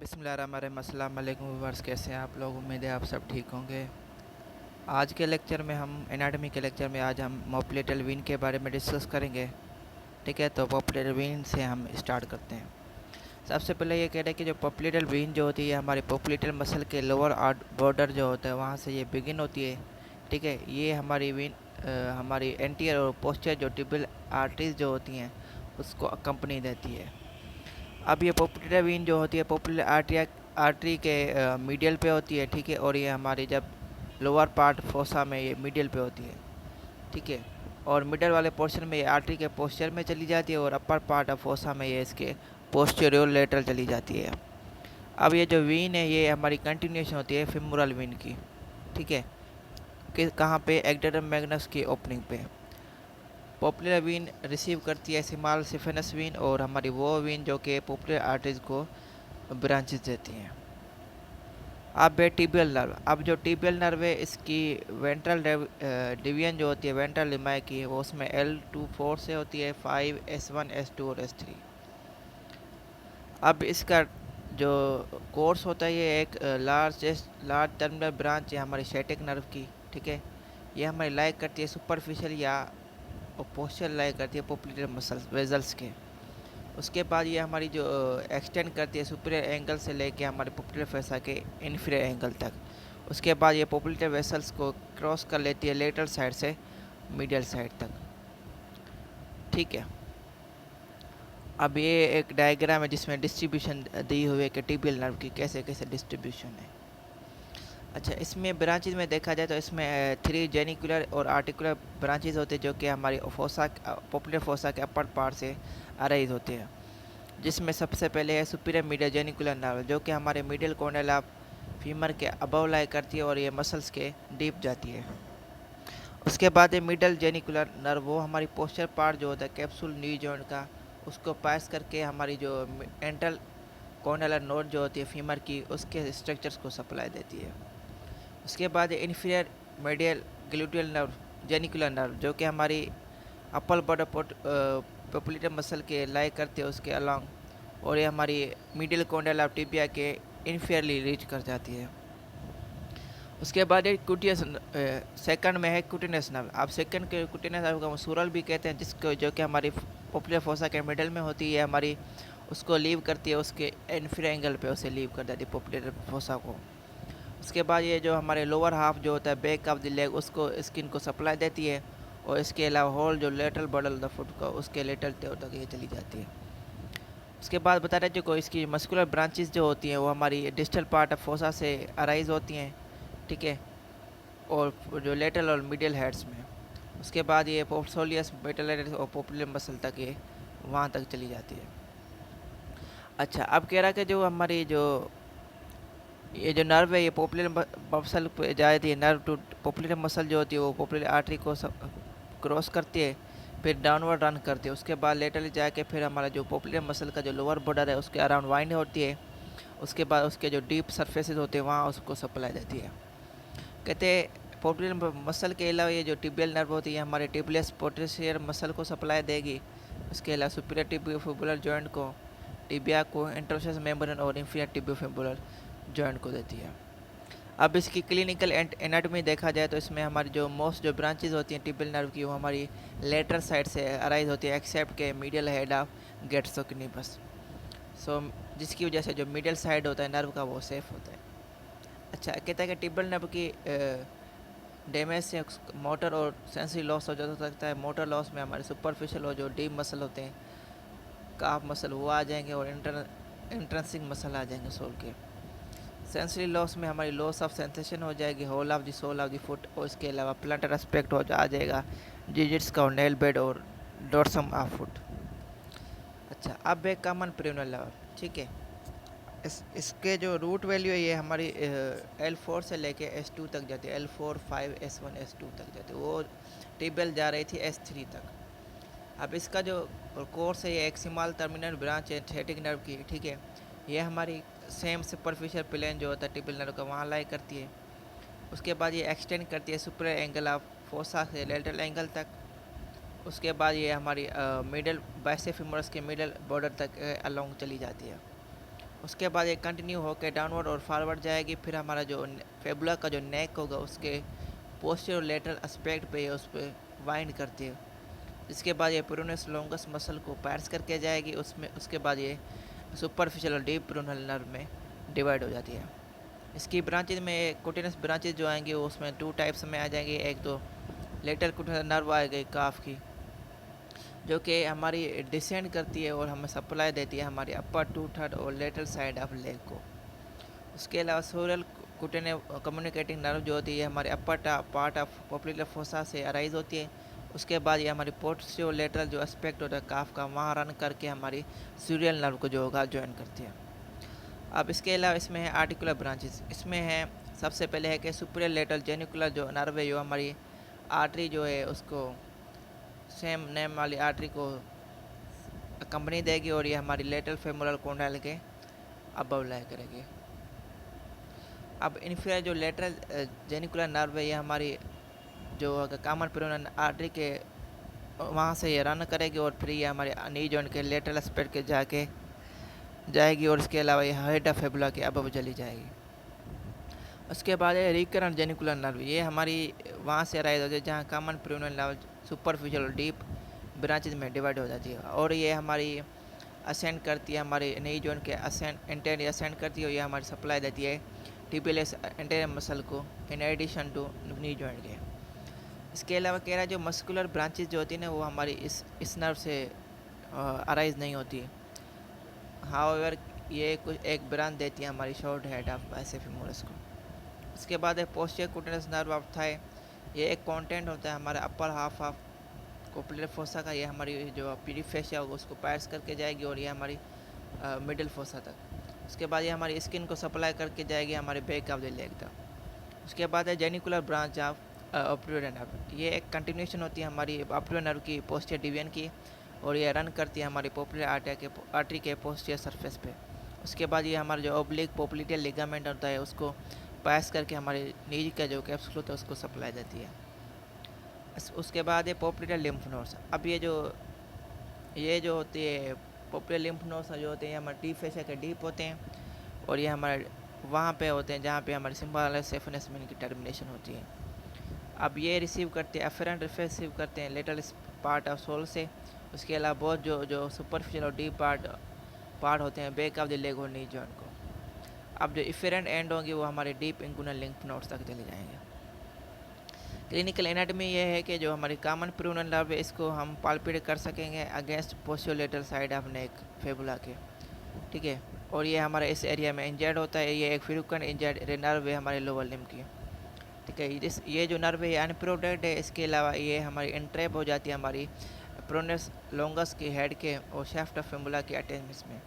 बिस्मिल्लाहिर्रहमानिर्रहीम। अस्सलाम वालेकुम व्यूअर्स, कैसे हैं आप लोग? उम्मीद है आप सब ठीक होंगे। आज के लेक्चर में हम एनाटॉमी के लेक्चर में आज हम पोप्लेटल वेन के बारे में डिस्कस करेंगे। ठीक है, तो पोप्लेटल वेन से हम स्टार्ट करते हैं। सबसे पहले ये कह रहे हैं कि जो पोप्लेटल वेन जो होती है हमारे पोप्लेटल मसल के लोअर बॉर्डर जो होता है वहाँ से ये बिगिन होती है। ठीक है, ये हमारी वेन हमारी एंटीरियर और पोस्टीरियर जो टिबियल आर्टरीज जो होती हैं उसको अकम्पनी देती है। अब ये पोप्लेटल वेन जो होती है पोप्लेटल आर्टरी के मीडियल पे होती है। ठीक है, और ये हमारी जब लोअर पार्ट फोसा में ये मीडियल पे होती है। ठीक है, और मिडल वाले पोर्शन में ये आर्टरी के पोस्चर में चली जाती है और अपर पार्ट ऑफ फोसा में ये इसके पोस्टीरियर लेटरल चली जाती है। अब ये जो वेन है ये हमारी कंटिन्यूशन होती है फेमोरल वेन की। ठीक है, कि कहाँ पे? एक्टोडर्म मैग्नस की ओपनिंग पे पोप्लेटल वेन रिसीव करती है स्मॉल सिफेनस वेन और हमारी वो वेन जो कि पोप्लेटल आर्टरीज को ब्रांचेस देती हैं। अब है टिबियल नर्व। अब जो टिबियल नर्व है इसकी वेंट्रल डिवीजन जो होती है वेंट्रल लिमाई की वो उसमें L24 से होती है, 5 S1 S2 और S3। अब इसका जो कोर्स होता है ये एक लार्ज टर्मिनल ब्रांच है हमारी सैटिक नर्व की। ठीक है, ये हमारी लाइक करती है सुपरफिशियल या पोस्चर लाइक करती है पोप्लेटल मसल्स वेजल्स के। उसके बाद ये हमारी जो एक्सटेंड करती है सुपीरियर एंगल से लेके हमारे पोप्लेटल फेसा के इन्फीरियर एंगल तक। उसके बाद ये पोप्लेटल वेसल्स को क्रॉस कर लेती है लेटरल साइड से मीडियल साइड तक। ठीक है, अब ये एक डायग्राम है जिसमें डिस्ट्रीब्यूशन दी हुई है कि टिबियल नर्व की कैसे कैसे डिस्ट्रीब्यूशन है। अच्छा, इसमें ब्रांचेज में देखा जाए तो इसमें 3 जेनिकुलर और आर्टिकुलर ब्रांचेज होते हैं जो कि हमारी फोसा पोप्लेटल फोसा के अपर पार्ट से अराइज होते हैं, जिसमें सबसे पहले है सुपीरियर मीडियल जेनिकुलर नर्व जो कि हमारे मिडिल कॉर्नल ऑफ फीमर के अबव लाई करती है और ये मसल्स के डीप जाती है। उसके बाद ये मिडल जेनिकुलर नर्व वो हमारी पोस्चर पार्ट जो होता है कैप्सूल नी जॉइंट का उसको पास करके हमारी जो एंट्रल कॉर्नल नोड जो होती है फीमर की उसके स्ट्रक्चर्स को सप्लाई देती है। उसके बाद inferior medial gluteal nerve genicular nerve जो कि हमारी अपर बॉर्डर पोप्लेटल मसल के लाई करते हैं उसके अलॉन्ग, और ये हमारी मिडिल कॉर्नल ऑफ टिबिया के इन्फीरियरली रीच कर जाती है। उसके बाद एक क्यूटियस सेकंड में है क्यूटिनस नर्व। आप सेकंड के क्यूटिनस नर्व को सूरल भी कहते हैं, जिसको जो कि हमारी पोप्लेटल फोसा के मिडल में होती है हमारी, उसको लीव करती है उसके इन्फीरियर एंगल पे उसे लीव कर देती है पोप्लेटल फोसा को। उसके बाद ये जो हमारे लोअर हाफ जो होता है बैक ऑफ द लेग उसको स्किन को सप्लाई देती है, और इसके अलावा होल जो लेटरल बॉर्डर द फुट का उसके लेटरल टेल तक ये चली जाती है। उसके बाद बता रहे जो इसकी मस्कुलर ब्रांचेस जो होती हैं वो हमारी डिस्टल पार्ट ऑफ फोसा से अराइज होती हैं। ठीक है, और जो लेटरल और मिडियल हेड्स में। उसके बाद ये पोप्सोलियस मेटलस और पोप्लेटल मसल तक ये वहाँ तक चली जाती है। अच्छा, अब कह रहा है कि जो हमारी जो ये जो नर्व है ये पोप्लेटल मसल पे जाती है। नर्व टू पोप्लेटल मसल जो होती है वो पोप्लेटल आर्टरी को क्रॉस करती है, फिर डाउनवर्ड रन करती है। उसके बाद लेटरली जाके फिर हमारा जो पोप्लेटल मसल का जो लोअर बॉर्डर है उसके अराउंड वाइंड होती है। उसके बाद उसके जो डीप सरफेसेस होते हैं वहाँ उसको सप्लाई देती है। कहते हैं पोप्लेटल मसल के अलावा ये जो टिबियल नर्व होती है हमारे टिबियस पोस्टीरियर मसल को सप्लाई देगी। उसके अलावा सुपीरियर टिबियोफिबुलर जॉइंट को, टिबिया को, इंटरओसेस मेम्ब्रेन और इंफीरियर टिबियोफिबुलर जॉइंट को देती है। अब इसकी क्लिनिकल एनाटॉमी देखा जाए तो इसमें हमारी जो मोस्ट जो ब्रांचेज होती हैं टिबियल नर्व की वो हमारी लेटरल साइड से अराइज होती है, एक्सेप्ट के मीडियल हेड ऑफ गेट्सोकिनिपस। सो जिसकी वजह से जो मिडिल साइड होता है नर्व का वो सेफ होता है। अच्छा, कहता है कि टिबियल नर्व की डैमेज से मोटर और सेंसरी लॉस हो जाता सकता है। मोटर लॉस में हमारे सुपरफिशियल और जो डीप मसल होते हैं काफ मसल वो आ जाएंगे, और इंट्रेंसिक मसल आ जाएंगे सोल के। सेंसरी लॉस में हमारी लॉस ऑफ सेंसेशन हो जाएगी whole of the sole of the foot, और इसके अलावा प्लांटर एस्पेक्ट हो आ जाएगा डिजिट्स का, नेल बेड और डोर्सम ऑफ फुट। अच्छा, अब एक कॉमन पेरिनल लेवल। ठीक है, इसके जो रूट वैल्यू है ये हमारी L4 से लेके S2 तक जाती है। L4, 5, S1, S2 तक जाती है। वो टिबियल जा रही थी S3 तक। अब इसका जो कोर्स है ये एक स्मॉल टर्मिनल ब्रांच है सैटिक नर्व की। ठीक है, ये हमारी सेम सुपरफिशियल प्लेन जो होता है टिबियल नर्व का वहाँ लाई करती है। उसके बाद ये एक्सटेंड करती है सुपीरियर एंगल ऑफ फोसा से लेटरल एंगल तक। उसके बाद ये हमारी मिडल बाइसेप फेमोरस के मिडल बॉर्डर तक अलोंग चली जाती है। उसके बाद ये कंटिन्यू होकर डाउनवर्ड और फॉरवर्ड जाएगी। फिर हमारा जो फेबुला का जो नेक होगा उसके पोस्टीरियर और लेटरल एस्पेक्ट पे उस पर वाइंड करती है। इसके बाद ये पेरोनियस लॉन्गस मसल को पैर्स करके जाएगी, उसमें उसके बाद ये सुपरफिशियल और डीप पेरोनियल नर्व में डिवाइड हो जाती है। इसकी ब्रांचेज में कुटिनस ब्रांचेज जो आएंगी वो उसमें 2 टाइप्स में आ जाएंगी। एक तो लेटर कुटिनस नर्व आ गई काफ की, जो कि हमारी डिसेंड करती है और हमें सप्लाई देती है हमारी अपर 2/3 और लेटरल साइड ऑफ लेग को। उसके अलावा सोरल कुटिने कम्युनिकेटिंग नर्व जो होती है हमारे अपर पार्ट ऑफ पोप्लिकुलर फोसा से अराइज होती है। उसके बाद ये हमारी पोस्टीरियर लेटरल जो एस्पेक्ट होता है काफ का वहाँ रन करके हमारी सीरियल नर्व को जो होगा ज्वाइन करती है। अब इसके अलावा इसमें है आर्टिकुलर ब्रांचेस। इसमें है सबसे पहले है कि सुपीरियर लेटरल जेनिकुलर जो नर्व है, जो हमारी आर्टरी जो है उसको सेम नेम वाली आर्टरी को कंपनी देगी और ये हमारी लेटरल फेमोरल कोंडाइल के अबव लाई करेगी। अब इन्फीरियर जो लेटरल जेनिकुलर नर्व है ये हमारी जो कॉमन पेरोनियल आर्टरी के वहाँ से ये रन करेगी और फिर ये हमारे नी जॉइंट के लेटरल एस्पेक्ट के जाके जाएगी और इसके अलावा ये हेड ऑफ फेबुला के अबव चली जाएगी। उसके बाद है रिकरेंट जेनिकुलर नर्व, ये हमारी वहाँ से राइज होती है जहाँ कॉमन पेरोनियल नर्व सुपरफिशियल और डीप ब्रांचेज में डिवाइड हो जाती है और ये हमारी असेंड करती है हमारे नी जॉइंट के असेंड एंटेरियर असेंड करती है और ये हमारी सप्लाई देती है टिबियस एंटेरियर मसल को in addition to knee joint के। इसके अलावा कह रहा है जो मस्कुलर ब्रांचेज जो होती है ना वो हमारी इस नर्व से अराइज नहीं होती। हाउएवर ये कुछ एक ब्रांच देती है हमारी short head of biceps femoris को। उसके बाद है पोस्टीरियर कुटिनस नर्व ऑफ थाई, ये एक कंटेंट होता है हमारे अपर हाफ ऑफ कोप्लिकुलर फोसा का। ये हमारी जो पेरिफेसिया होगा उसको पैर्स करके जाएगी और ये हमारी मिडिल फोसा तक। उसके बाद ये हमारी स्किन को सप्लाई करके जाएगी हमारे बैक ऑफ द लेग तक। उसके बाद है जेनिकुलर ब्रांच ऑफ ऑप्टियोइड नर्व, ये एक कंटिन्यूशन होती है हमारी ऑप्टियोइड नर्व की पोस्टीरियर डिवीजन की और ये रन करती है हमारी पोप्लिकुलर आर्टरी के पोस्टीरियर सरफेस पे। उसके बाद ये हमारा जो ओब्लिक पोप्लिटियल लिगामेंट होता है उसको पास करके हमारे नीज का जो कैप्सूल होता है उसको सप्लाई देती है। उसके बाद है पोप्लिटियल लिम्फ नोड्स। अब ये जो होती है पोप्लिटियल लिम्फ नोड्स जो होते हैं हमारे डीप फेशिया के डीप होते हैं और ये हमारे वहाँ पे होते हैं जहाँ पे हमारे सिंबल सेफनेस में की टर्मिनेशन होती है। अब ये रिसीव करते हैं एफरेंट रिसीव करते हैं लेटरल पार्ट ऑफ सोल से। उसके अलावा बहुत जो सुपरफिशियल और डीप पार्ट होते हैं बैक ऑफ द लेग और नी जॉइंट को। अब जो इफेरेंट एंड होंगे वो हमारे डीप इंगुइनल लिम्फ नोड्स तक चले जाएंगे। क्लिनिकल एनाटॉमी ये है कि जो हमारी कॉमन पेरोनियल नर्व है इसको हम पाल्पेट कर सकेंगे against posterior lateral side of neck fabula के, ठीक है। और ये हमारे इस एरिया में इंजर्ड होता है, ये एक फ्रीक्वेंट इंजर्ड नर्व है हमारे लोअर लिम्ब की, ठीक है। ये जो नर्व है अनप्रोटेक्ट है। इसके अलावा ये हमारी एंट्रैप हो जाती है हमारी पेरोनियस लॉन्गस की हेड के और शाफ्ट ऑफ फेबुला के अटैचमेंट्स में।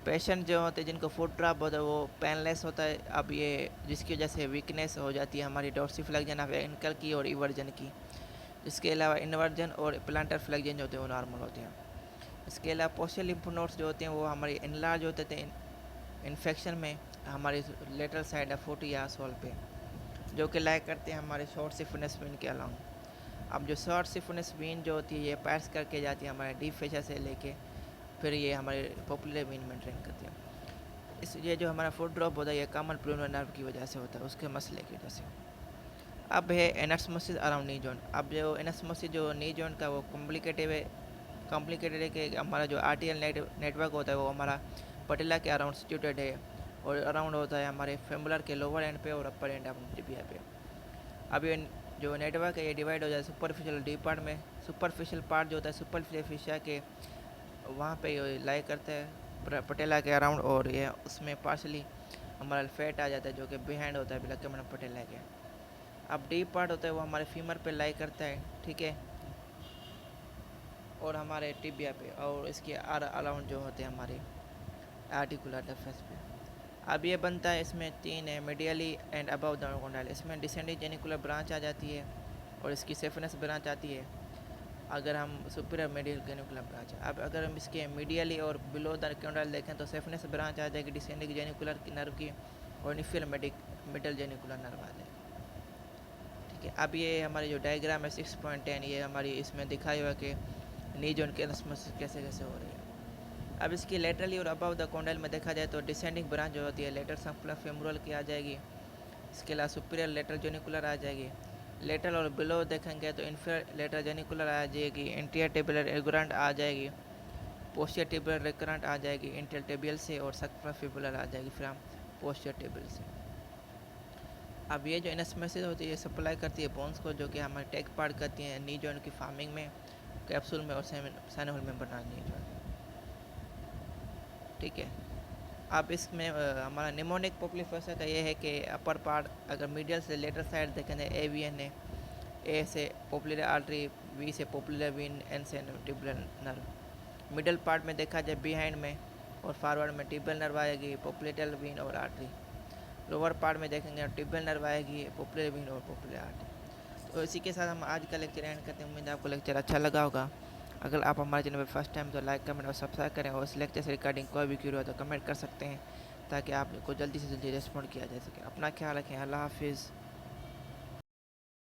पेशेंट जो होते हैं जिनको फुट ड्रॉप होता है वो पेनलेस होता है। अब ये जिसकी वजह से वीकनेस हो जाती है हमारी डोर्सिफ्लेक्शन ऑफ एंकल की और इवर्जन की। इसके अलावा इन्वर्जन और प्लांटर फ्लेक्जन जो होते हैं वो नॉर्मल होते हैं। इसके अलावा पोस्टीरियर लिम्फ नोड्स जो होते हैं वो हमारी इनलार्ज होते थे इन्फेक्शन में हमारी लेटरल साइड ऑफ फुट या सोल पे, जो कि लाइक करते हैं हमारे शॉर्ट सिफिनस वेन के अलॉन्ग। अब जो शॉर्ट सिफिनस वेन जो होती है ये पैर्स करके जाती है हमारे डीप फेशिया से लेके फिर ये हमारे पोप्युलर वेन में ड्रेन करती है। ये जो हमारा फुट ड्रॉप होता है ये कॉमन पेरोनियल नर्व की वजह से होता है, उसके मसले की वजह से। अब है एनास्मोसिस अराउंड नी जॉइंट। अब जो एनास्मोसिस जो नी जॉइंट का वो कॉम्प्लिकेटेड है कि हमारा जो आर्टियल नेटवर्क होता है वो हमारा पटेला के अराउंड सिचुएटेड है और अराउंड होता है हमारे फेमुलर के लोअर एंड पे और अपर एंड ऑफ टिबिया पे। अब ये जो नेटवर्क है ये डिवाइड हो जाता है सुपरफिशियल और डीप पार्ट में। सुपरफिशियल पार्ट जो होता है सुपरफिशियल फेशिया के वहाँ पे लाई करता है पटेला के अराउंड और ये उसमें पार्शली हमारा फैट आ जाता है जो कि बिहाइंड होता है बिलकमन पटेला के। अब डीप पार्ट होता है वो हमारे फीमर पे लाई करता है, ठीक है, और हमारे टिबिया पे और इसके अराउंड जो होते हैं हमारे आर्टिकुलर सरफेस पे। अब ये बनता है इसमें 3 है medially and above the condyle. इसमें डिसेंडिंग जेनिकुलर ब्रांच आ जाती है और इसकी सेफनेस ब्रांच आती है अगर हम सुपीरियर मीडियल जेनिकुलर ब्रांच। अब अगर हम इसके मीडियली और बिलो द कोंडाइल देखें तो सेफनेस ब्रांच आ जाएगी डिसेंडिंग जेनिकुलर की नर्व की और इन्फीरियर मिडल जेनिकुलर नर्व आ जाएगी, ठीक है। अब ये हमारी जो डायग्राम है 6.10 ये हमारी इसमें दिखाई हुआ कि नी जॉइंट के एनास्मोसिस कैसे कैसे हो रही है। अब इसकी लेटरली और अबव द कॉन्डाइल में देखा जाए तो डिसेंडिंग ब्रांच जो होती है लेटर सर्कुलर फेमोरल की आ जाएगी। इसके अलावा सुपीरियर लेटर जेनिकुलर आ जाएगी। लेटरल और बिलो देखेंगे तो इंफीरियर लेटर जेनिकुलर आ जाएगी। इंटीरियर टेबुलर एग्रेंट आ जाएगी। पोस्टियर टेबुलर रिकरेंट आ जाएगी इंटरटेबियल से, और सक्राफिबुलर आ जाएगी फ्रॉम पोस्टियर टेबल से। अब ये जो एनास्मेसिस होती है ये सप्लाई करती है बोन्स को, जो कि हमारे टेक पार्ट करती हैं नी जॉइंट की फार्मिंग में, कैप्सूल में और साइनोल में बनानी नी जॉइंट। ठीक है। अब इसमें हमारा निमोनिक पोप्लीफेसर का ये है कि अपर पार्ट अगर मीडियल से लेटर साइड देखें तो एवीएन है, ए से पोप्लर आर्टरी, वी से पोप्लर वीन, एन से टिबुलर नर्व। मिडल पार्ट में देखा जाए बिहाइंड में और फॉरवर्ड में टिबियल नर्व आएगी, पोप्लेटल वीन और आर्टरी। लोअर पार्ट में देखेंगे टिबियल नर्व आएगी, पोप्लर वीन और पोप्लर आर्टरी। तो इसी के साथ हम आज का लेक्चर एंड करते हैं। उम्मीद है आपको लेक्चर अच्छा लगा होगा। अगर आप हमारे चैनल पर फर्स्ट टाइम तो लाइक कमेंट और सब्सक्राइब करें, और इस लेक्चर से रिगार्डिंग कोई भी क्वेरी हो तो कमेंट कर सकते हैं, ताकि आपको जल्दी से जल्दी रिस्पॉन्ड किया जा सके। अपना ख्याल रखें। अल्लाह हाफिज़।